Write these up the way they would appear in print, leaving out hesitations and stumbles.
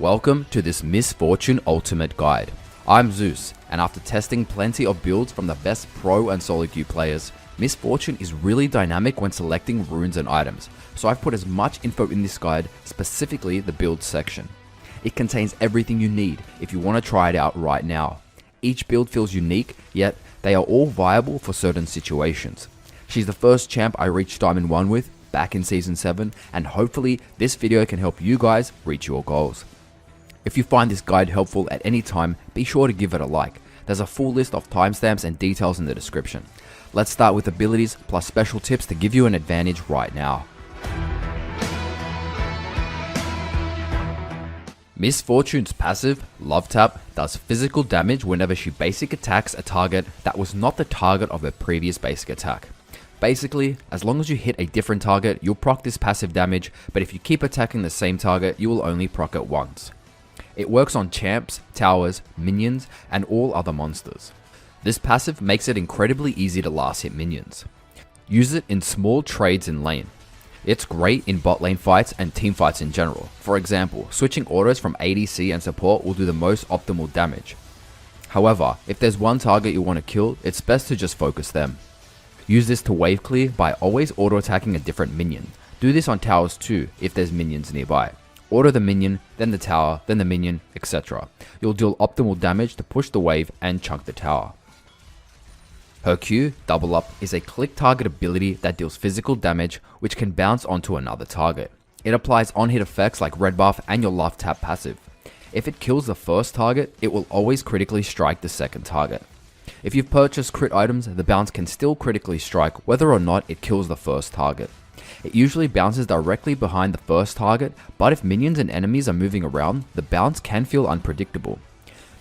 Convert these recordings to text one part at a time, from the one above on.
Welcome to this Misfortune Ultimate Guide. I'm Zeus, and after testing plenty of builds from the best pro and solo queue players, Misfortune is really dynamic when selecting runes and items, so I've put as much info in this guide, specifically the build section. It contains everything you need if you want to try it out right now. Each build feels unique, yet they are all viable for certain situations. She's the first champ I reached Diamond 1 with back in Season 7, and hopefully this video can help you guys reach your goals. If you find this guide helpful at any time, be sure to give it a like. There's a full list of timestamps and details in the description. Let's start with abilities plus special tips to give you an advantage right now. Misfortune's passive, Love Tap, does physical damage whenever she basic attacks a target that was not the target of her previous basic attack. Basically, as long as you hit a different target, you'll proc this passive damage, but if you keep attacking the same target, you will only proc it once. It works on champs, towers, minions, and all other monsters. This passive makes it incredibly easy to last hit minions. Use it in small trades in lane. It's great in bot lane fights and team fights in general. For example, switching autos from ADC and support will do the most optimal damage. However, if there's one target you want to kill, it's best to just focus them. Use this to wave clear by always auto attacking a different minion. Do this on towers too if there's minions nearby. Auto the minion, then the tower, then the minion, etc. You'll deal optimal damage to push the wave and chunk the tower. Her Q, Double Up, is a click target ability that deals physical damage which can bounce onto another target. It applies on-hit effects like red buff and your Love Tap passive. If it kills the first target, it will always critically strike the second target. If you've purchased crit items, the bounce can still critically strike whether or not it kills the first target. It usually bounces directly behind the first target, but if minions and enemies are moving around, the bounce can feel unpredictable.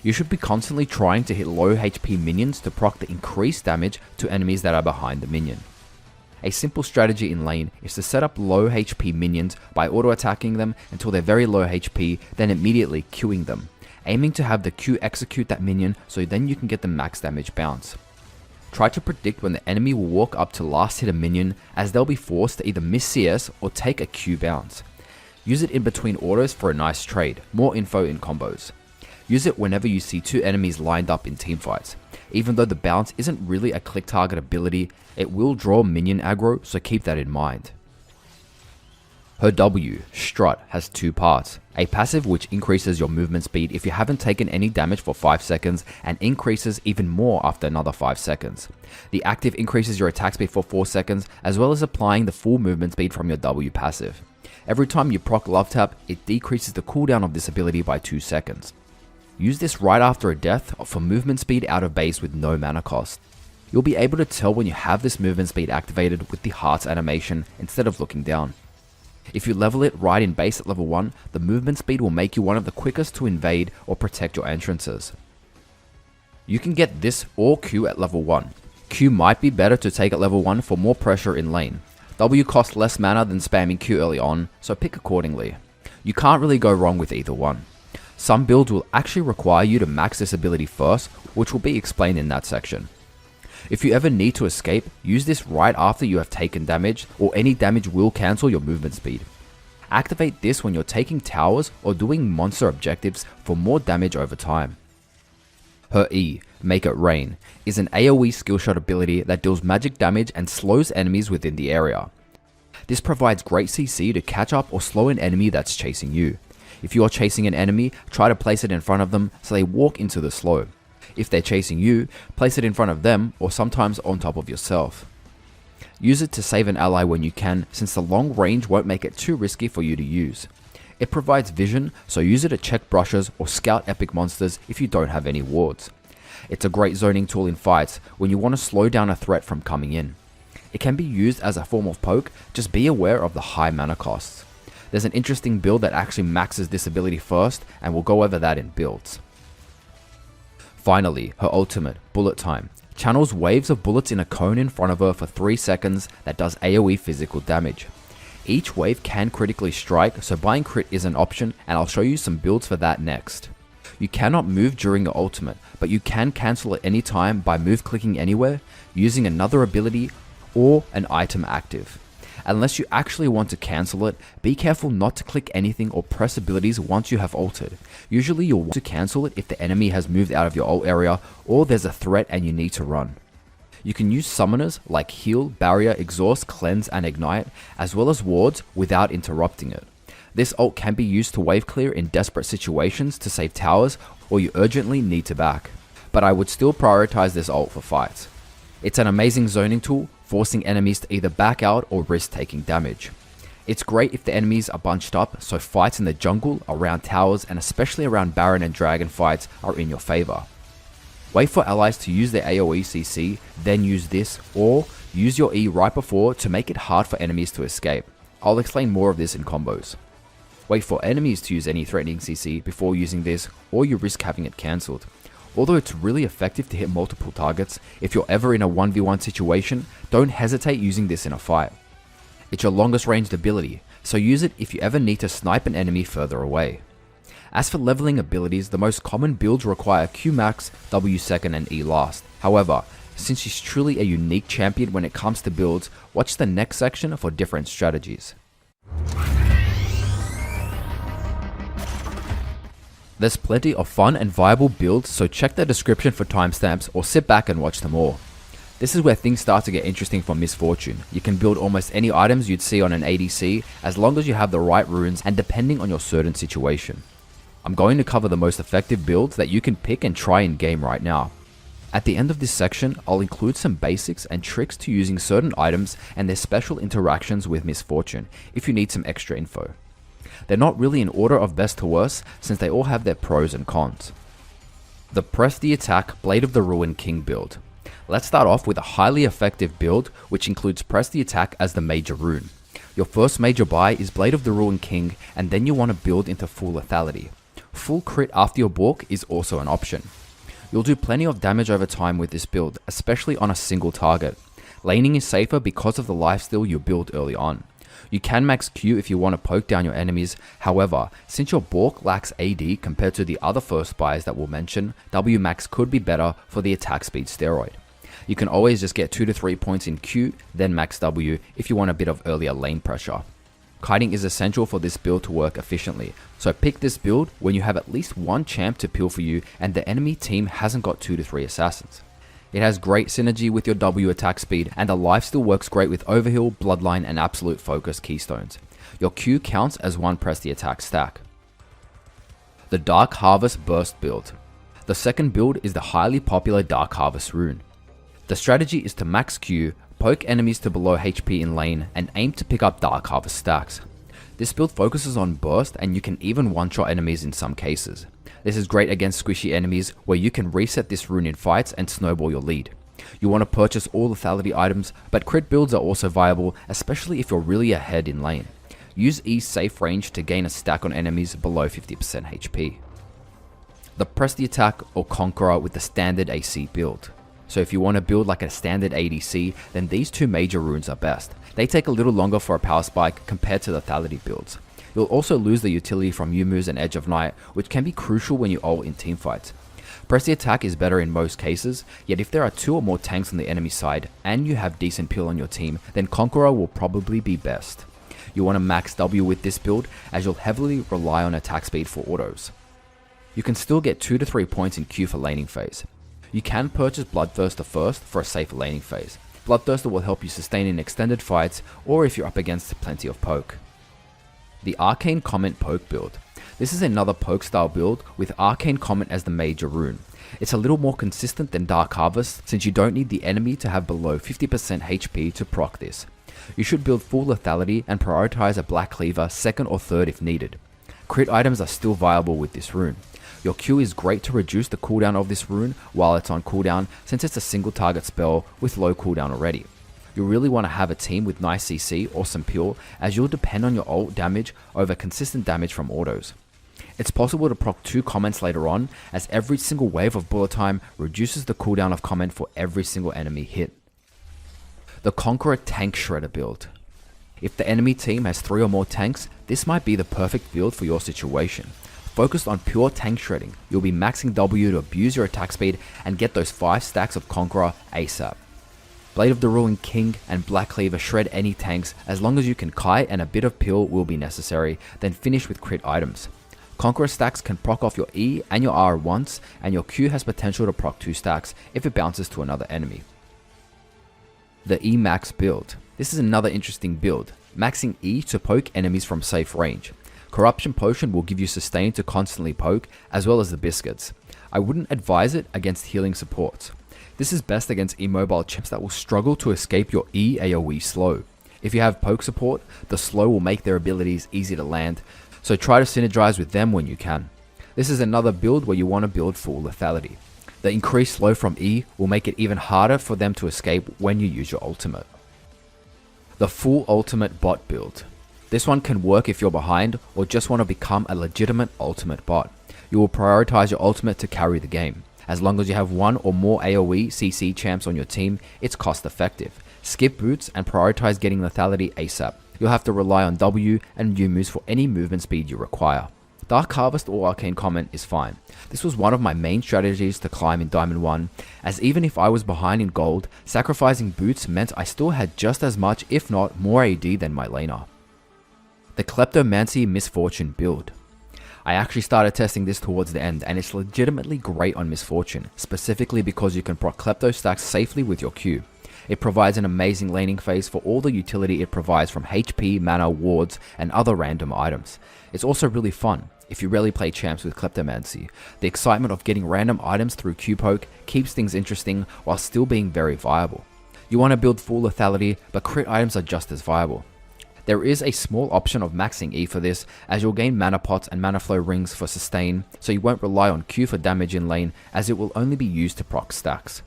You should be constantly trying to hit low HP minions to proc the increased damage to enemies that are behind the minion. A simple strategy in lane is to set up low HP minions by auto attacking them until they're very low HP, then immediately queuing them, aiming to have the Q execute that minion so then you can get the max damage bounce. Try to predict when the enemy will walk up to last hit a minion, as they'll be forced to either miss CS or take a Q bounce. Use it in between autos for a nice trade, more info in combos. Use it whenever you see two enemies lined up in teamfights. Even though the bounce isn't really a click target ability, it will draw minion aggro, so keep that in mind. Her W, Strut, has two parts. A passive which increases your movement speed if you haven't taken any damage for 5 seconds and increases even more after another 5 seconds. The active increases your attack speed for 4 seconds as well as applying the full movement speed from your W passive. Every time you proc Love Tap, it decreases the cooldown of this ability by 2 seconds. Use this right after a death for movement speed out of base with no mana cost. You'll be able to tell when you have this movement speed activated with the hearts animation instead of looking down. If you level it right in base at level 1, the movement speed will make you one of the quickest to invade or protect your entrances. You can get this or Q at level 1. Q might be better to take at level 1 for more pressure in lane. W costs less mana than spamming Q early on, so pick accordingly. You can't really go wrong with either one. Some builds will actually require you to max this ability first, which will be explained in that section. If you ever need to escape, use this right after you have taken damage, or any damage will cancel your movement speed. Activate this when you're taking towers or doing monster objectives for more damage over time. Her E, Make It Rain, is an AoE skill shot ability that deals magic damage and slows enemies within the area. This provides great CC to catch up or slow an enemy that's chasing you. If you are chasing an enemy, try to place it in front of them so they walk into the slow. If they're chasing you, place it in front of them or sometimes on top of yourself. Use it to save an ally when you can, since the long range won't make it too risky for you to use. It provides vision, so use it to check brushes or scout epic monsters if you don't have any wards. It's a great zoning tool in fights when you want to slow down a threat from coming in. It can be used as a form of poke, just be aware of the high mana costs. There's an interesting build that actually maxes this ability first, and we'll go over that in builds. Finally, her ultimate, Bullet Time, channels waves of bullets in a cone in front of her for 3 seconds that does AoE physical damage. Each wave can critically strike, so buying crit is an option, and I'll show you some builds for that next. You cannot move during your ultimate, but you can cancel at any time by move clicking anywhere, using another ability, or an item active. Unless you actually want to cancel it, be careful not to click anything or press abilities once you have ulted. Usually you'll want to cancel it if the enemy has moved out of your ult area or there's a threat and you need to run. You can use summoners like heal, barrier, exhaust, cleanse and ignite, as well as wards without interrupting it. This ult can be used to wave clear in desperate situations to save towers or you urgently need to back. But I would still prioritize this ult for fights. It's an amazing zoning tool, forcing enemies to either back out or risk taking damage. It's great if the enemies are bunched up, so fights in the jungle, around towers, and especially around Baron and Dragon fights are in your favor. Wait for allies to use their AoE CC, then use this, or use your E right before to make it hard for enemies to escape. I'll explain more of this in combos. Wait for enemies to use any threatening CC before using this, or you risk having it cancelled. Although it's really effective to hit multiple targets, if you're ever in a 1v1 situation, don't hesitate using this in a fight. It's your longest ranged ability, so use it if you ever need to snipe an enemy further away. As for leveling abilities, the most common builds require Q max, W second and E last. However, since she's truly a unique champion when it comes to builds, watch the next section for different strategies. There's plenty of fun and viable builds, so check the description for timestamps or sit back and watch them all. This is where things start to get interesting for Misfortune. You can build almost any items you'd see on an ADC as long as you have the right runes and depending on your certain situation. I'm going to cover the most effective builds that you can pick and try in game right now. At the end of this section, I'll include some basics and tricks to using certain items and their special interactions with Misfortune if you need some extra info. They're not really in order of best to worst since they all have their pros and cons. The Press the Attack Blade of the Ruin King build. Let's start off with a highly effective build which includes Press the Attack as the major rune. Your first major buy is Blade of the Ruin King and then you want to build into full lethality. Full crit after your balk is also an option. You'll do plenty of damage over time with this build, especially on a single target. Laning is safer because of the lifesteal you build early on. You can max Q if you want to poke down your enemies, however, since your balk lacks AD compared to the other first buys that we'll mention, W max could be better for the attack speed steroid. You can always just get 2 to 3 points in Q, then max W if you want a bit of earlier lane pressure. Kiting is essential for this build to work efficiently, so pick this build when you have at least one champ to peel for you and the enemy team hasn't got 2 to 3 assassins. It has great synergy with your W attack speed and the lifesteal works great with Overheal, Bloodline and Absolute Focus keystones. Your Q counts as one Press the Attack stack. The Dark Harvest Burst build. The second build is the highly popular Dark Harvest rune. The strategy is to max Q, poke enemies to below HP in lane and aim to pick up Dark Harvest stacks. This build focuses on burst and you can even one-shot enemies in some cases. This is great against squishy enemies where you can reset this rune in fights and snowball your lead. You want to purchase all lethality items, but crit builds are also viable, especially if you're really ahead in lane. Use E's safe range to gain a stack on enemies below 50% HP. The Press the Attack or Conqueror with the standard AC build. So if you want to build like a standard ADC, then these two major runes are best. They take a little longer for a power spike compared to the lethality builds. You'll also lose the utility from Yumu's and Edge of Night, which can be crucial when you ult in teamfights. Press the Attack is better in most cases, yet if there are 2 or more tanks on the enemy side and you have decent peel on your team, then Conqueror will probably be best. You want to max W with this build as you'll heavily rely on attack speed for autos. You can still get 2 to 3 points in Q for laning phase. You can purchase Bloodthirster first for a safer laning phase. Bloodthirster will help you sustain in extended fights or if you're up against plenty of poke. The Arcane Comment poke build. This is another poke style build with Arcane Comment as the major rune. It's a little more consistent than Dark Harvest since you don't need the enemy to have below 50% HP to proc this. You should build full lethality and prioritize a Black Cleaver second or third if needed. Crit items are still viable with this rune. Your Q is great to reduce the cooldown of this rune while it's on cooldown since it's a single target spell with low cooldown already. You really want to have a team with nice CC or some peel as you'll depend on your ult damage over consistent damage from autos. It's possible to proc 2 comments later on as every single wave of bullet time reduces the cooldown of comment for every single enemy hit. The Conqueror Tank Shredder build. If the enemy team has 3 or more tanks, this might be the perfect build for your situation. Focused on pure tank shredding, you'll be maxing W to abuse your attack speed and get those 5 stacks of Conqueror ASAP. Blade of the Ruined King and Black Cleaver shred any tanks as long as you can kite, and a bit of peel will be necessary, then finish with crit items. Conqueror stacks can proc off your E and your R once, and your Q has potential to proc 2 stacks if it bounces to another enemy. The E max build. This is another interesting build, maxing E to poke enemies from safe range. Corruption Potion will give you sustain to constantly poke, as well as the biscuits. I wouldn't advise it against healing supports. This is best against immobile champs that will struggle to escape your E AoE slow. If you have poke support, the slow will make their abilities easy to land, so try to synergize with them when you can. This is another build where you want to build full lethality. The increased slow from E will make it even harder for them to escape when you use your ultimate. The full ultimate bot build. This one can work if you're behind or just want to become a legitimate ultimate bot. You will prioritize your ultimate to carry the game. As long as you have one or more AoE CC champs on your team, it's cost effective. Skip boots and prioritize getting lethality ASAP. You'll have to rely on W and U moves for any movement speed you require. Dark Harvest or Arcane Comment is fine. This was one of my main strategies to climb in Diamond 1, as even if I was behind in gold, sacrificing boots meant I still had just as much if not more AD than my laner. The Kleptomancy Misfortune build. I actually started testing this towards the end, and it's legitimately great on Misfortune, specifically because you can proc Klepto stacks safely with your Q. It provides an amazing laning phase for all the utility it provides from HP, mana, wards, and other random items. It's also really fun if you rarely play champs with Kleptomancy. The excitement of getting random items through Q-Poke keeps things interesting while still being very viable. You want to build full lethality, but crit items are just as viable. There is a small option of maxing E for this, as you'll gain mana pots and mana flow rings for sustain, so you won't rely on Q for damage in lane, as it will only be used to proc stacks.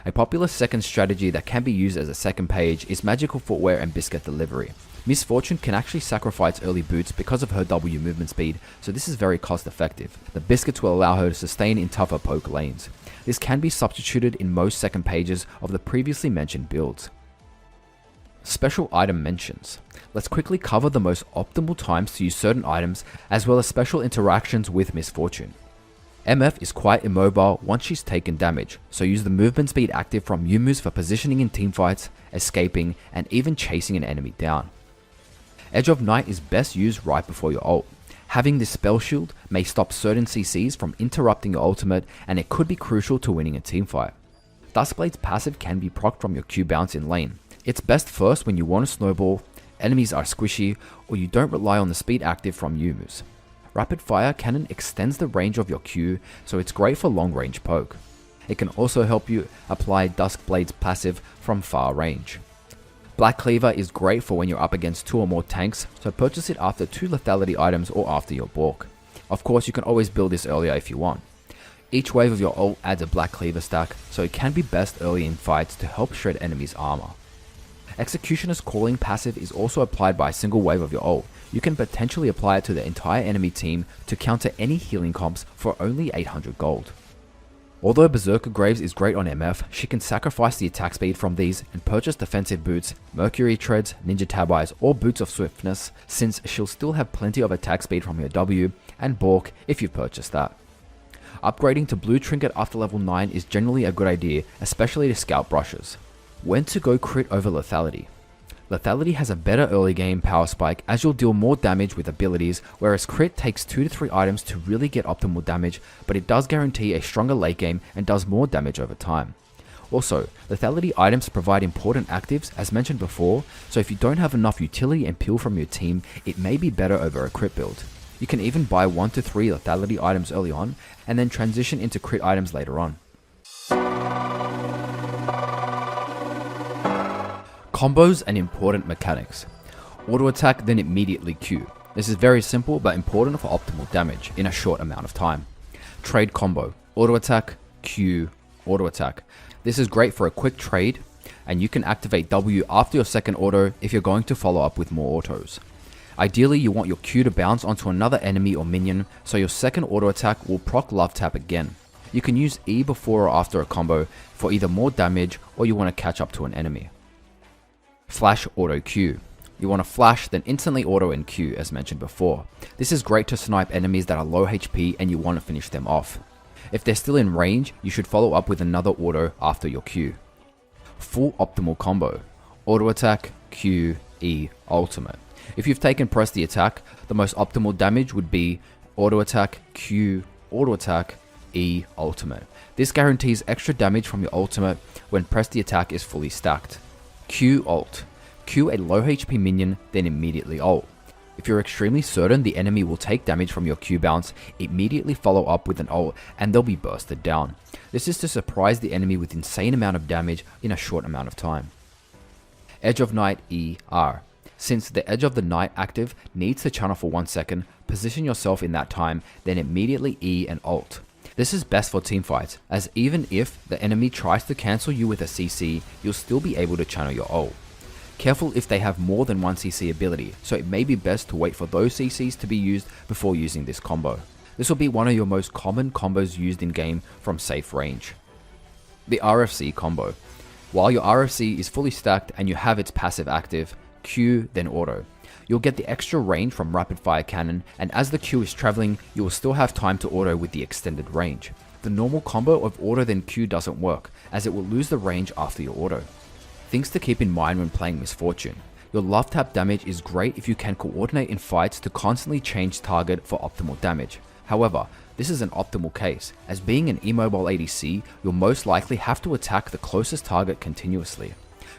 A popular second strategy that can be used as a second page is Magical Footwear and Biscuit Delivery. Misfortune can actually sacrifice early boots because of her W movement speed, so this is very cost effective. The biscuits will allow her to sustain in tougher poke lanes. This can be substituted in most second pages of the previously mentioned builds. Special item mentions. Let's quickly cover the most optimal times to use certain items, as well as special interactions with Misfortune. MF is quite immobile once she's taken damage, so use the movement speed active from Yumu's for positioning in teamfights, escaping, and even chasing an enemy down. Edge of Night is best used right before your ult. Having this spell shield may stop certain CCs from interrupting your ultimate, and it could be crucial to winning a teamfight. Duskblade's passive can be procced from your Q bounce in lane. It's best first when you want to snowball, enemies are squishy, or you don't rely on the speed active from Yumu's. Rapid Fire Cannon extends the range of your Q, so it's great for long range poke. It can also help you apply Duskblade's passive from far range. Black Cleaver is great for when you're up against 2 or more tanks, so purchase it after 2 lethality items or after your Bork. Of course, you can always build this earlier if you want. Each wave of your ult adds a Black Cleaver stack, so it can be best early in fights to help shred enemies' armor. Executioner's Calling passive is also applied by a single wave of your ult. You can potentially apply it to the entire enemy team to counter any healing comps for only 800 gold. Although Berserker Graves is great on MF, she can sacrifice the attack speed from these and purchase defensive boots, Mercury Treads, Ninja Tabis, or Boots of Swiftness, since she'll still have plenty of attack speed from your W, and Bork if you've purchased that. Upgrading to Blue Trinket after level 9 is generally a good idea, especially to scalp brushes. When to go crit over lethality. Lethality has a better early game power spike as you'll deal more damage with abilities, whereas crit takes 2 to 3 items to really get optimal damage, but it does guarantee a stronger late game and does more damage over time. Also, lethality items provide important actives as mentioned before, so if you don't have enough utility and peel from your team, it may be better over a crit build. You can even buy 1 to 3 lethality items early on, and then transition into crit items later on. Combos and important mechanics. Auto attack, then immediately Q. This is very simple but important for optimal damage in a short amount of time. Trade combo. Auto attack, Q, auto attack. This is great for a quick trade, and you can activate W after your second auto if you're going to follow up with more autos. Ideally, you want your Q to bounce onto another enemy or minion, so your second auto attack will proc love tap again. You can use E before or after a combo for either more damage or you want to catch up to an enemy. Flash auto Q. You want to flash, then instantly auto and Q as mentioned before. This is great to snipe enemies that are low HP and you want to finish them off. If they're still in range, you should follow up with another auto after your Q. Full optimal combo. Auto attack, Q, E, ultimate. If you've taken press the attack, the most optimal damage would be auto attack, Q, auto attack, E, ultimate. This guarantees extra damage from your ultimate when press the attack is fully stacked. Q ult. Q a low HP minion, then immediately ult. If you're extremely certain the enemy will take damage from your Q bounce, immediately follow up with an ult and they'll be bursted down. This is to surprise the enemy with insane amount of damage in a short amount of time. Edge of Night ER. Since the Edge of the Night active needs to channel for 1 second, position yourself in that time, then immediately E and ult. This is best for teamfights, as even if the enemy tries to cancel you with a CC, you'll still be able to channel your ult. Careful if they have more than one CC ability, so it may be best to wait for those CCs to be used before using this combo. This will be one of your most common combos used in game from safe range. The RFC combo. While your RFC is fully stacked and you have its passive active, Q then auto. You'll get the extra range from rapid fire cannon, and as the Q is traveling, you will still have time to auto with the extended range. The normal combo of auto then Q doesn't work, as it will lose the range after your auto. Things to keep in mind when playing Misfortune. Your love tap damage is great if you can coordinate in fights to constantly change target for optimal damage. However, this is an optimal case, as being an immobile ADC, you'll most likely have to attack the closest target continuously.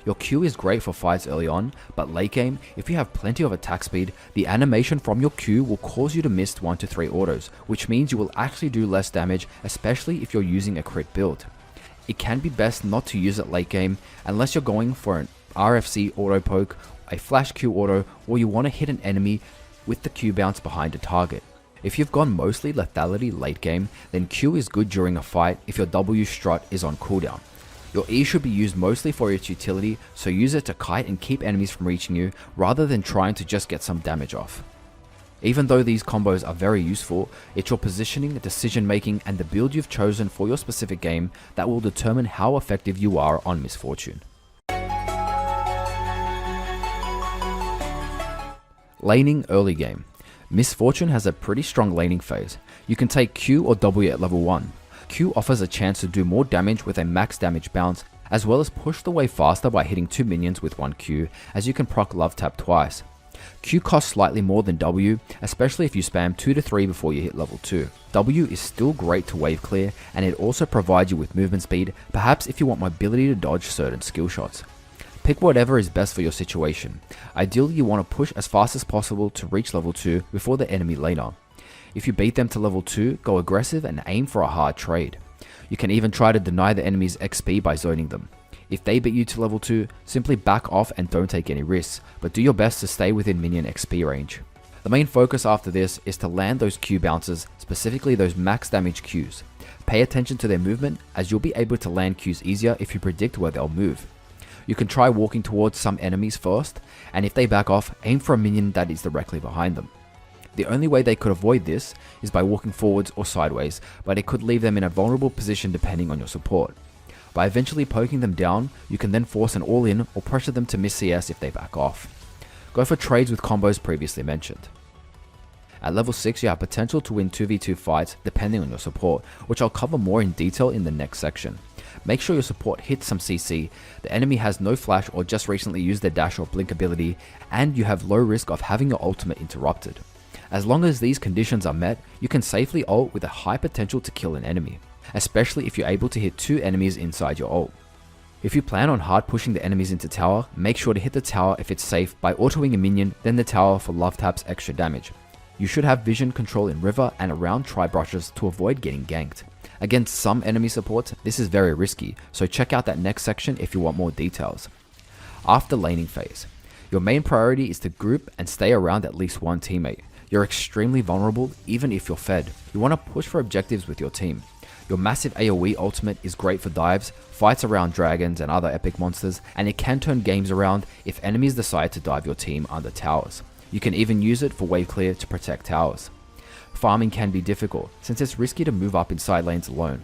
Your Q is great for fights early on, but late game, if you have plenty of attack speed, the animation from your Q will cause you to miss 1 to 3 autos, which means you will actually do less damage, especially if you're using a crit build. It can be best not to use it late game unless you're going for an RFC auto poke, a flash Q auto, or you want to hit an enemy with the Q bounce behind a target. If you've gone mostly lethality late game, then Q is good during a fight if your W strut is on cooldown. Your E should be used mostly for its utility, so use it to kite and keep enemies from reaching you rather than trying to just get some damage off. Even though these combos are very useful, it's your positioning, decision making, and the build you've chosen for your specific game that will determine how effective you are on Misfortune. Laning early game. Misfortune has a pretty strong laning phase. You can take Q or W at level 1. Q offers a chance to do more damage with a max damage bounce, as well as push the wave faster by hitting 2 minions with 1 Q, as you can proc love tap twice. Q costs slightly more than W, especially if you spam 2 to 3 before you hit level 2. W is still great to wave clear, and it also provides you with movement speed, perhaps if you want mobility to dodge certain skill shots. Pick whatever is best for your situation. Ideally, you want to push as fast as possible to reach level 2 before the enemy laner. If you beat them to level 2, go aggressive and aim for a hard trade. You can even try to deny the enemy's XP by zoning them. If they beat you to level 2, simply back off and don't take any risks, but do your best to stay within minion XP range. The main focus after this is to land those Q bounces, specifically those max damage Qs. Pay attention to their movement, as you'll be able to land Qs easier if you predict where they'll move. You can try walking towards some enemies first, and if they back off, aim for a minion that is directly behind them. The only way they could avoid this is by walking forwards or sideways, but it could leave them in a vulnerable position depending on your support. By eventually poking them down, you can then force an all-in or pressure them to miss CS if they back off. Go for trades with combos previously mentioned. At level 6 you have potential to win 2v2 fights depending on your support, which I'll cover more in detail in the next section. Make sure your support hits some CC, the enemy has no flash or just recently used their dash or blink ability, and you have low risk of having your ultimate interrupted. As long as these conditions are met, you can safely ult with a high potential to kill an enemy, especially if you're able to hit 2 enemies inside your ult. If you plan on hard pushing the enemies into tower, make sure to hit the tower if it's safe by autoing a minion, then the tower for love taps extra damage. You should have vision control in river and around tri-brushes to avoid getting ganked. Against some enemy supports, this is very risky, so check out that next section if you want more details. After laning phase, your main priority is to group and stay around at least one teammate. You're extremely vulnerable even if you're fed. You want to push for objectives with your team. Your massive AoE ultimate is great for dives, fights around dragons and other epic monsters, and it can turn games around if enemies decide to dive your team under towers. You can even use it for wave clear to protect towers. Farming can be difficult, since it's risky to move up in side lanes alone,